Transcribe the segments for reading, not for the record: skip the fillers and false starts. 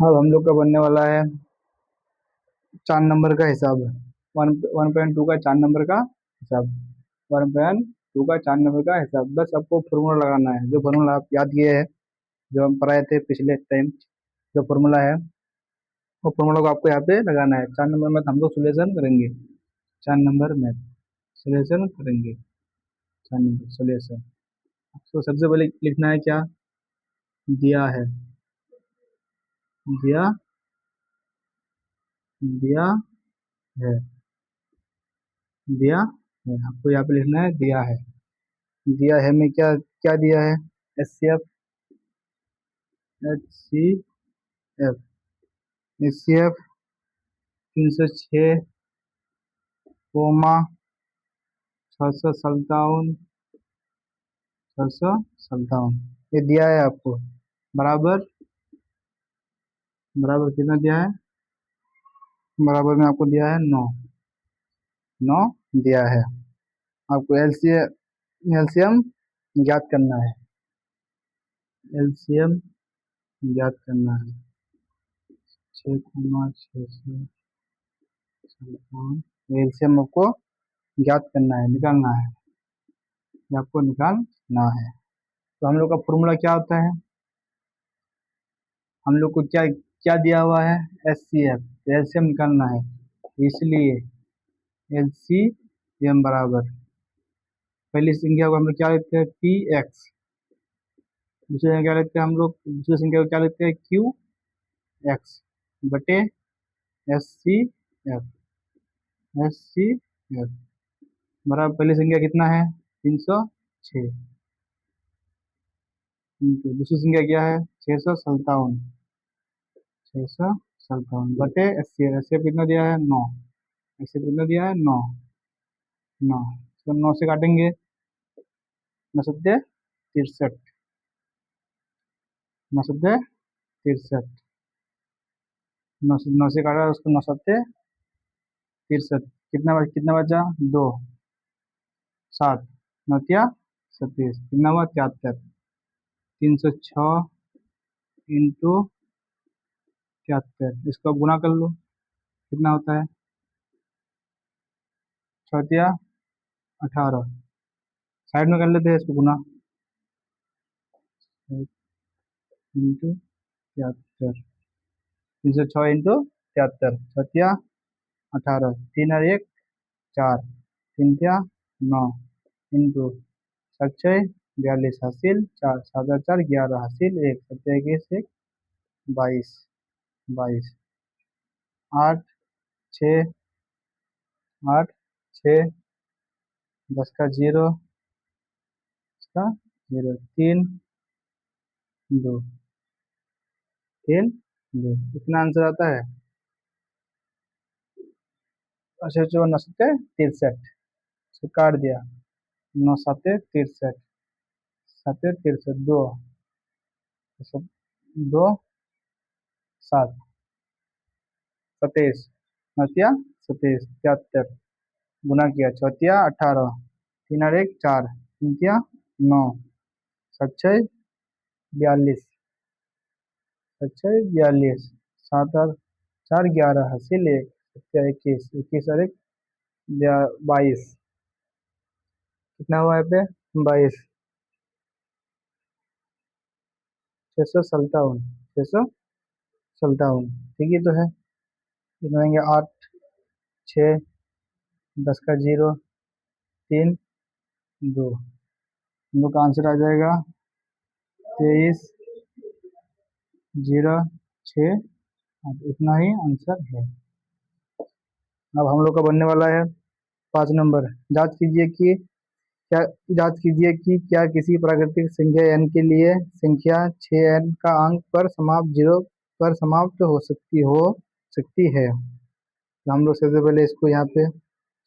अब हम लोग का बनने वाला है 4 नंबर का हिसाब। 1.2 का 4 नंबर का हिसाब। 1.2 का 4 नंबर का हिसाब। बस आपको फॉर्मूला लगाना है, जो फॉर्मूला आप याद किए हैं, जो हम पढ़ाए थे पिछले टाइम। जो फॉर्मूला है वो फॉर्मूला को आपको यहाँ पे लगाना है। 4 नंबर में हम लोग सोल्यूशन करेंगे। 4 नंबर में सोल्यूशन करेंगे। 4 नंबर सोल्यूशन। तो सबसे पहले लिखना है क्या? दिया है। दिया दिया है। दिया है। आपको यहाँ पे लिखना है दिया है। दिया है में क्या क्या दिया है? HCF, HCF, HCF 306, कोमा 657, 657 ये दिया है आपको। बराबर बराबर कितना दिया है? बराबर में आपको दिया है 9। 9 दिया है। आपको एलसीएम ज्ञात करना है। एलसीएम ज्ञात करना है। 6,657 एलसीएम आपको ज्ञात करना है, निकालना है। ये आपको निकालना है। तो हम लोग का फॉर्मूला क्या होता है? हम लोग को क्या क्या दिया हुआ है? HCF। एलसीएम निकालना है, इसलिए एलसीएम बराबर पहली संख्या को हम लोग क्या लिखते हैं? PX। दूसरी संख्या क्या लिखते हैं हम लोग? दूसरी संख्या को क्या लिखते हैं? QX बटे HCF। HCF बराबर पहली संख्या कितना है? 306 इंटू दूसरी संख्या क्या है? 657। 657 बटे 80। 80 कितना दिया है? 9। 80 कितना दिया है? 9। 9 तो 9 से काटेंगे। 9 सत्ते 63। 9 सत्ते 63। 9 से काटा उसको। 9 सत्ते 63। कितना बचा? 2। 7 9 37। कितना हुआ? 73। 306 इंटू 73। इसको गुना कर लो, कितना होता है? 6 18। साइड में कर लेते हैं इसको गुना। इंटू 73। 306 इंटू 73। 6 18। 3 और 1 4। 3 9 इंटू 7 6 42 हासिल 4। 7 और 4 11 हासिल 1। 7 21 1 22। 22 8 6 8 6 10 का 0, इसका 0 3 2 3 2। कितना आंसर आता है? अच्छा जो 9 सत्ते 63। इसको काट दिया। 9 सत्ते 63। 7 63 2। 2 7 27। 9 27 73। गुना किया। 6 18। 3 और 1 4। 3 9। 7 6 42। 7 6 42। 7 और 4 11 हासिल 1। 7 21। 21 और 1 22। कितना हुआ यहाँ पे? 22। 657। 657 ठीक है तो है। कितने 8 6 10 का 0 3 2। हम लोग का आंसर आ जाएगा 23 0 6। इतना ही आंसर है। अब हम लोग का बनने वाला है 5 नंबर। जांच कीजिए कि क्या जांच कीजिए कि क्या किसी प्राकृतिक संख्या n के लिए संख्या 6n का अंक पर समाप्त 0 पर समाप्त हो सकती है। तो हम लोग सबसे पहले इसको यहाँ पे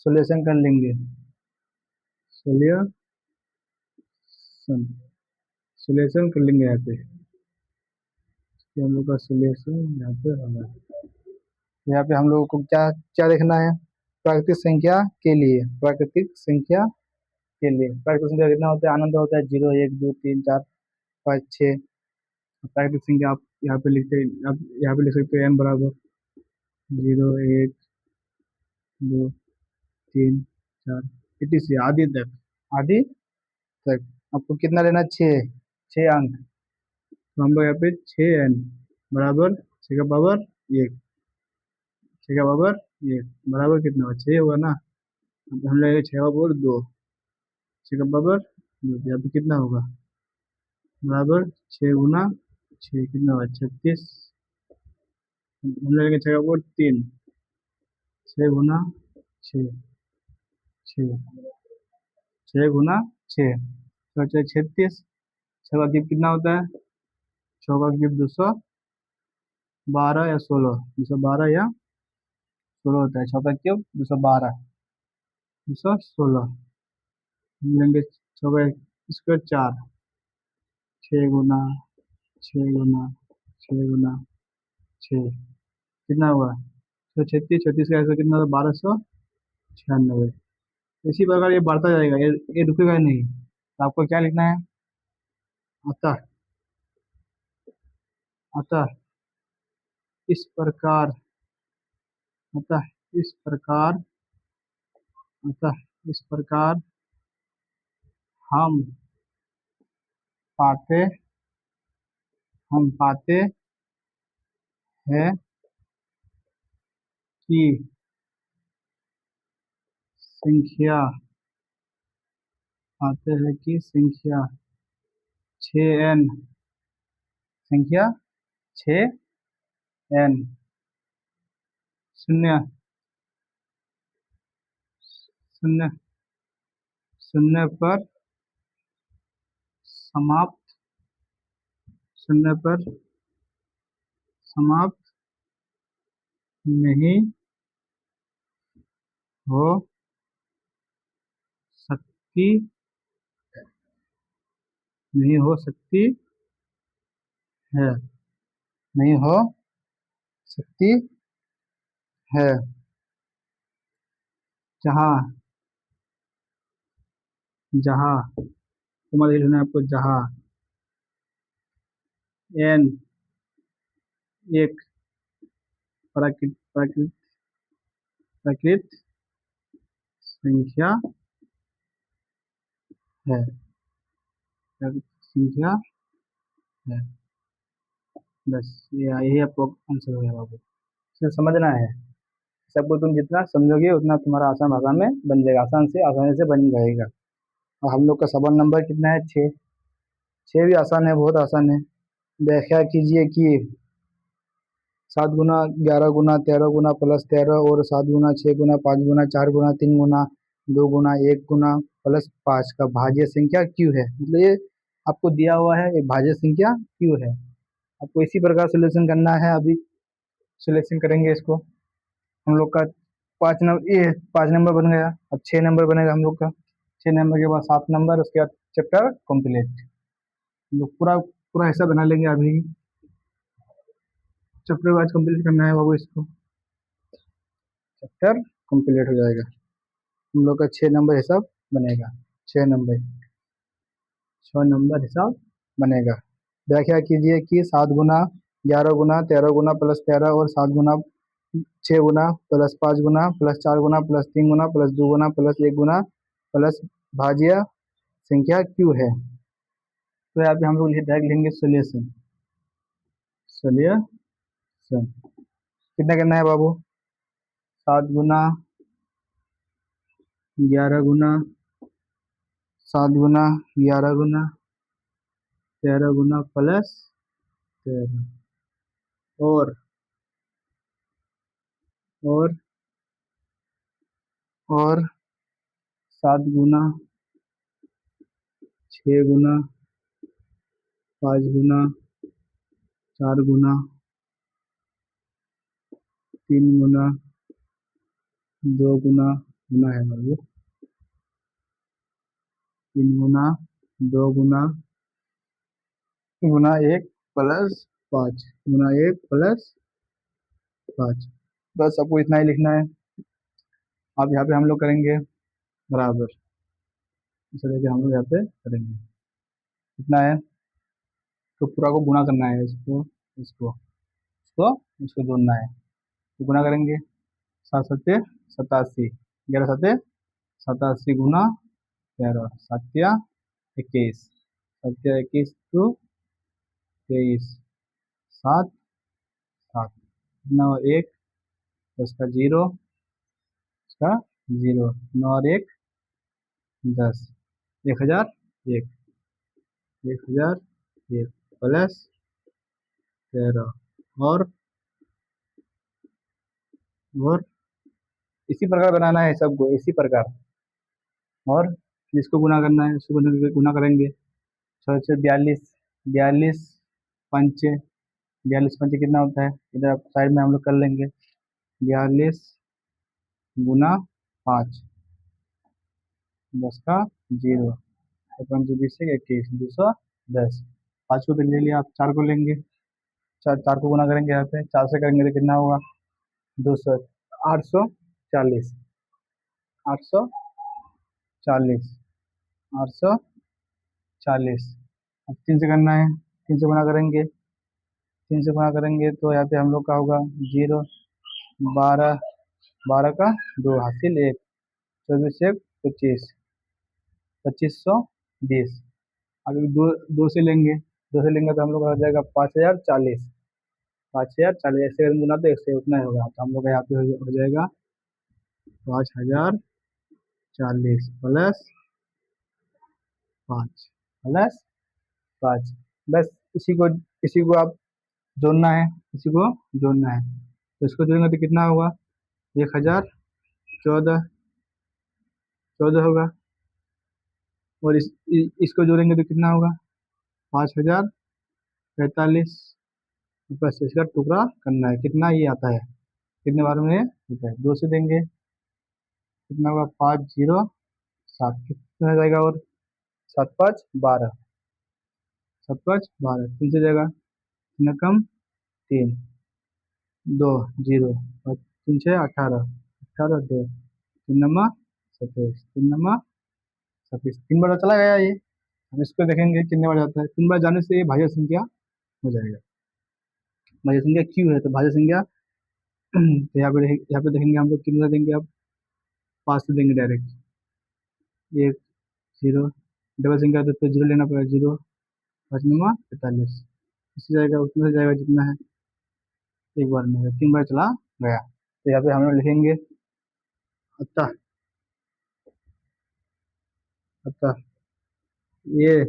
सोल्यूशन कर लेंगे। सोल्यूशन सोल्यूशन कर लेंगे यहाँ पे। हम लोग का सोल्यूशन यहाँ पे होगा। यहाँ पे हम लोगों को क्या क्या देखना है? प्राकृतिक संख्या के लिए। प्राकृतिक संख्या के लिए प्राकृतिक संख्या कितना होता है? अनंत होता है। 0 1 2 3 4 5 6 प्राकृतिक संख्या आप यहाँ पे आप यहाँ पे लिख सकते हो, n बराबर 0, 1, 2, 3, 4, इतनी सी आदि तक, आदि तक आपको कितना लेना है? 6 अंक। तो हम लोग यहाँ पे 6n बराबर 6 का पावर 1, 6 का पावर 1 बराबर कितना होगा? 6 होगा ना। अब हम लेंगे 6 का पावर 2, 6 का पावर 2, यहाँ पे कितना होगा? बराबर 6 गुना 6 कितना होगा? 36। हम लेंगे 6 का पावर 3, 6 गुना 6, 6, 6 गुना 6 तो 36। 6 का क्यूब कितना होता है? 6 का क्यूब 212 या 16, 212 या 16 होता है। 6 का क्यूब 212, 216। हम लेंगे 6 का स्क्वायर 4, 6 गुना 6 गुना 6 गुना 6 कितना हुआ? 36, 36 का ऐसा कितना होगा? 1296। इसी प्रकार ये बढ़ता जाएगा, ये रुकेगा ही नहीं। तो आपको क्या लिखना है? अतः, अतः इस प्रकार, अतः इस प्रकार, अतः इस प्रकार हम पाते, हम पाते हैं कि संख्या, पाते हैं कि संख्या 6n, संख्या 6n शून्य, शून्य, शून्य पर समाप्त, शून्य पर समाप्त नहीं हो सकती, नहीं हो सकती है, नहीं हो सकती है। जहाँ, जहाँ तुम्हारे लिखना है आपको, जहाँ n एक प्राकृत प्राकृत प्राकृत संख्या है, प्राकृत संख्या है। बस ये यही आपको आंसर हो गया बाबू। इसे समझना है, सबको तुम जितना समझोगे उतना तुम्हारा आसान भाषा में बन जाएगा, आसान से आसानी से बन जाएगा। और हम लोग का सवाल नंबर कितना है? 6। 6 भी आसान है, बहुत आसान है। व्याख्या कीजिए कि 7 गुना 11 गुना 13 गुना प्लस 13 और 7 गुना 6 गुना 5 गुना 4 गुना 3 गुना 2 गुना 1 गुना प्लस 5 का भाज्य संख्या क्यों है? मतलब ये आपको दिया हुआ है, एक भाज्य संख्या क्यों है। आपको इसी प्रकार सोल्यूशन करना है। अभी सोल्यूशन करेंगे इसको। हम लोग का 5 नंबर, ये 5 नंबर बन गया। अब 6 नंबर बनेगा हम लोग का। 6 नंबर के बाद 7 नंबर, उसके बाद चैप्टर कंप्लीट। हम लोग पूरा पूरा हिस्सा बना लेंगे अभी। चैप्टर वाइज कंप्लीट करना है बाबू इसको, चैप्टर कंप्लीट हो जाएगा। हम लोग का 6 नंबर हिसाब बनेगा। 6 नंबर, 6 नंबर हिसाब बनेगा। व्याख्या कीजिए कि 7 गुना 11 गुना 13 गुना प्लस 13 और 7 गुना 6 गुना प्लस 5 गुना प्लस 4 गुना प्लस 3 गुना प्लस 2 गुना प्लस 1 गुना प्लस भाज्य संख्या क्यों है। तो यहाँ पे हम लोग डायरेक्ट लिखेंगे सोल्यूशन। सोल्यूशन कितना करना है बाबू? 7 गुना 11 गुना 7 गुना 11 गुना 13 गुना प्लस 13 और और 7 गुना 6 गुना 5 गुना 4 गुना 3 गुना 2 गुना है बाबू। 3 गुना 2 गुना 1 प्लस 5 गुना 1 प्लस 5। बस आपको इतना ही लिखना है। अब यहाँ पे हम लोग करेंगे बराबर, इस तरह से हम लोग यहाँ पे करेंगे। कितना है? तो पूरा को गुणा करना है, इसको इसको इसको इसको जोड़ना है। तो गुणा करेंगे, 7 7 87, 11 7 87 गुना 13, 7 21, 7 21 तो 23, 7 7 9 1, उसका 0, उसका 0, 9 और 1 10, 1001, 1001 प्लस 13, और इसी प्रकार बनाना है सबको, इसी प्रकार। और जिसको गुना करना है उसको गुना करेंगे। 6 42, 42 पंचे, 42 पंचे कितना होता है, इधर साइड में हम लोग कर लेंगे। 42 गुना 5, 10 का 0, 5 20 से 21, 210। 5 को तो ले लिया, आप 4 को लेंगे, चार को गुना करेंगे, यहाँ पे 4 से करेंगे तो कितना होगा, 200, 840, 840, 840। अब 3 से करना है, 3 से गुना करेंगे, 3 से गुना करेंगे तो यहाँ पे हम लोग का होगा 0, 12, 12 का 2 हासिल 1, 24 1 25, 2520। अगर दो से लेंगे, 2 से लेंगे तो हम लोग का हो जाएगा 5040, 5040। ऐसे अगर गुना तो ऐसे उतना ही होगा, तो हम लोग का यहाँ पे हो जाएगा 5040 प्लस 5 प्लस 5। बस इसी को आप जोड़ना है, इसी को जोड़ना है। तो इसको जोड़ेंगे तो कितना होगा, 1014, 14 होगा। और इसको जोड़ेंगे तो कितना होगा, 5045। बस इसका टुकड़ा करना है, कितना ये आता है, कितने बार में होता है, 2 से देंगे, कितना होगा 507, कितना हो जाएगा, और 7 5 12, 7 5 12, 3 से जाएगा, कितना कम 3, 2 0, और 3 6 18, 18 2, 3 नमा 27, 3 नमा 27, 3 बार चला गया ये। हम इसको देखेंगे कितने बार जाता है, 3 बार जाने से ये भाज्य संख्या हो जाएगा। भाज्य संख्या क्यू है, तो भाज्य संख्या तो यहाँ पे देखेंगे हम लोग कितना देंगे, अब 5 से देंगे डायरेक्ट, 1 0, डबल संख्या तो 0 लेना पड़ेगा, 0 5 नमा 45, इससे जाएगा, उतना से जाएगा जितना है, एक बार में 3 बार चला गया। तो यहाँ पे हम लोग लिखेंगे, अतः अतः ये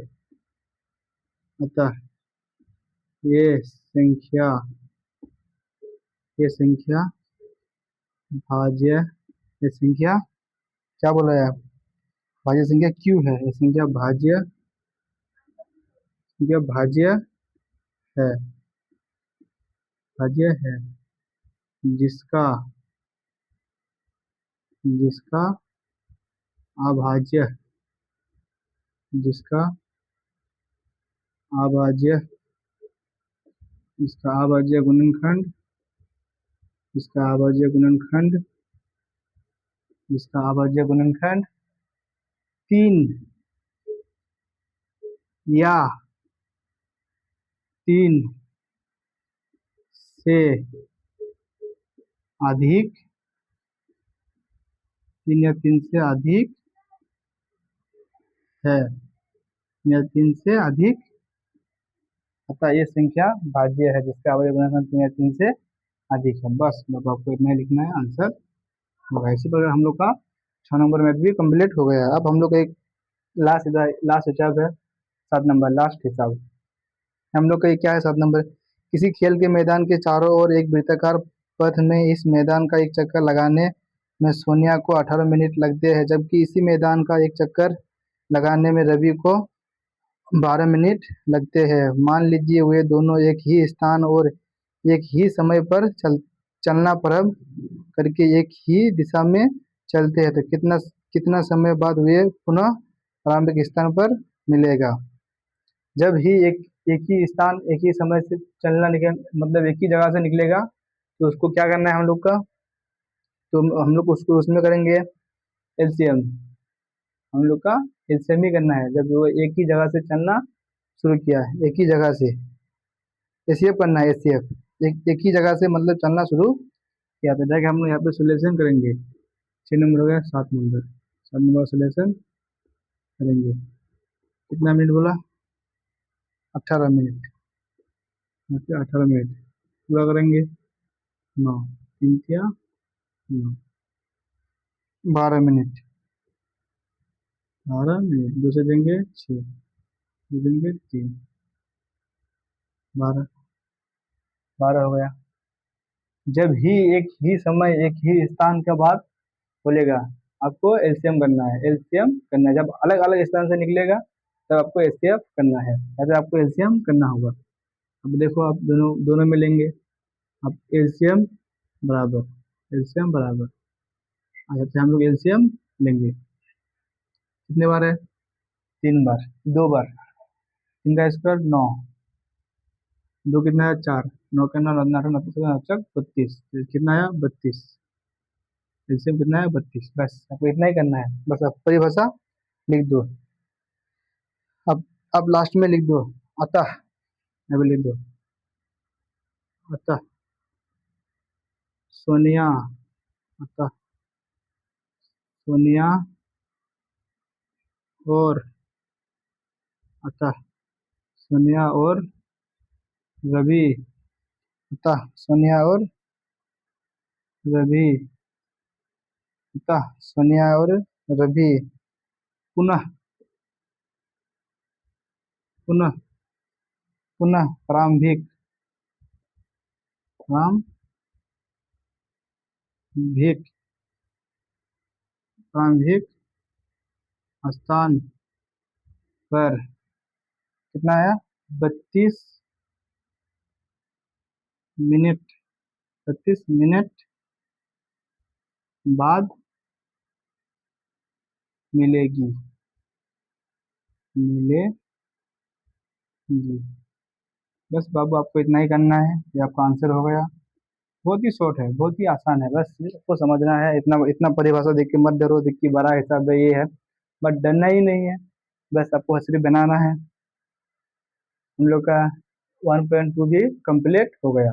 अतः ये संख्या ये संख्या भाज्य ये संख्या क्या बोला है, भाज्य संख्या क्यू है, ये संख्या भाज्य है, भाज्य है, जिसका जिसका अभाज्य जिसका अभाज्य इसका अभाज्य गुणनखंड इसका अभाज्य गुणनखंड इसका अभाज्य गुणनखंड 3 या 3 से अधिक, 3 या 3 से अधिक है, या 3 से अधिक, अतः ये संख्या भाज्य है जिसका अवयव गुणनखंड 3 या 3 से अधिक है। बस मतलब आपको इतना ही लिखना है, आंसर होगा। इसी प्रकार हम लोग का 6 नंबर मैथ भी कंप्लीट हो गया। अब हम लोग का एक लास्ट हिसाब है, 7 नंबर लास्ट हिसाब। हम लोग का ये क्या है, 7 नंबर, किसी खेल के मैदान के चारों ओर एक वृत्ताकार पथ में इस मैदान का एक चक्कर लगाने में सोनिया को 18 मिनट लगते हैं, जबकि इसी मैदान का एक चक्कर लगाने में रवि को 12 मिनट लगते हैं। मान लीजिए वे दोनों एक ही स्थान और एक ही समय पर चलना प्रारंभ करके एक ही दिशा में चलते हैं, तो कितना कितना समय बाद वे पुनः प्रारंभिक स्थान पर मिलेगा। जब ही एक ही स्थान एक ही समय से चलना निकल, मतलब एक ही जगह से निकलेगा, तो उसको क्या करना है हम लोग का, तो हम लोग उसको उसमें करेंगे एलसीएम। हम लोग का एलसीएम ही करना है, जब वो एक ही जगह से चलना शुरू किया है, एक ही जगह से एसीएफ करना है। एसीएफ एक ही जगह से मतलब चलना शुरू किया था। जाके हम लोग यहाँ पे सोल्यूशन करेंगे। 6 नंबर हो गया, 7 नंबर, 7 नंबर सोल्यूशन करेंगे। कितना मिनट बोला? 18 मिनट। यहाँ पे 18 मिनट पूरा करेंगे। 9, 3 या 9, 12 मिनट। 12 मिनट, दो से देंगे 6, दो देंगे 3, 12, 12 हो गया। जब ही एक ही समय एक ही स्थान के बाद बोलेगा, आपको एलसीएम करना है। एलसीएम करना है जब अलग अलग स्थान से निकलेगा, तब आपको एचसीएफ करना है, या आपको एलसीएम करना होगा। अब देखो, आप दोनों दोनों में लेंगे। अब एलसीएम बराबर, एलसीएम बराबर, अच्छा तो हम लोग एलसीएम लेंगे। कितने बार है? 3 बार। 2 बार, 3 का स्क्वायर 9, 2 कितना है? 4, 9 का 9, 9, 9, 32, कितना आया? 32। एलसीएम कितना है? 32। बस आपको इतना ही करना है, बस आप परिभाषा लिख दो। अब लास्ट में लिख दो अतः, अब लिख दो अतः सोनिया, अतः सोनिया और, अतः सोनिया और रवि, अतः सोनिया और रवि, अतः सोनिया और रवि पुनः पुनः पुनः प्रारंभिक प्रारंभिक प्रारंभिक स्थान पर, कितना आया? 32 मिनट, 32 मिनट बाद मिलेगी, मिलेगी। बस बाबू, आपको इतना ही करना है, ये आपका आंसर हो गया। बहुत ही शॉर्ट है, बहुत ही आसान है, बस आपको समझना है। इतना इतना परिभाषा देख के मत डरो, देख के बड़ा हिसाब है, ये है, बट डरना ही नहीं है। बस आपको हसरी बनाना है। हम लोग का 1.2 भी कंप्लीट हो गया।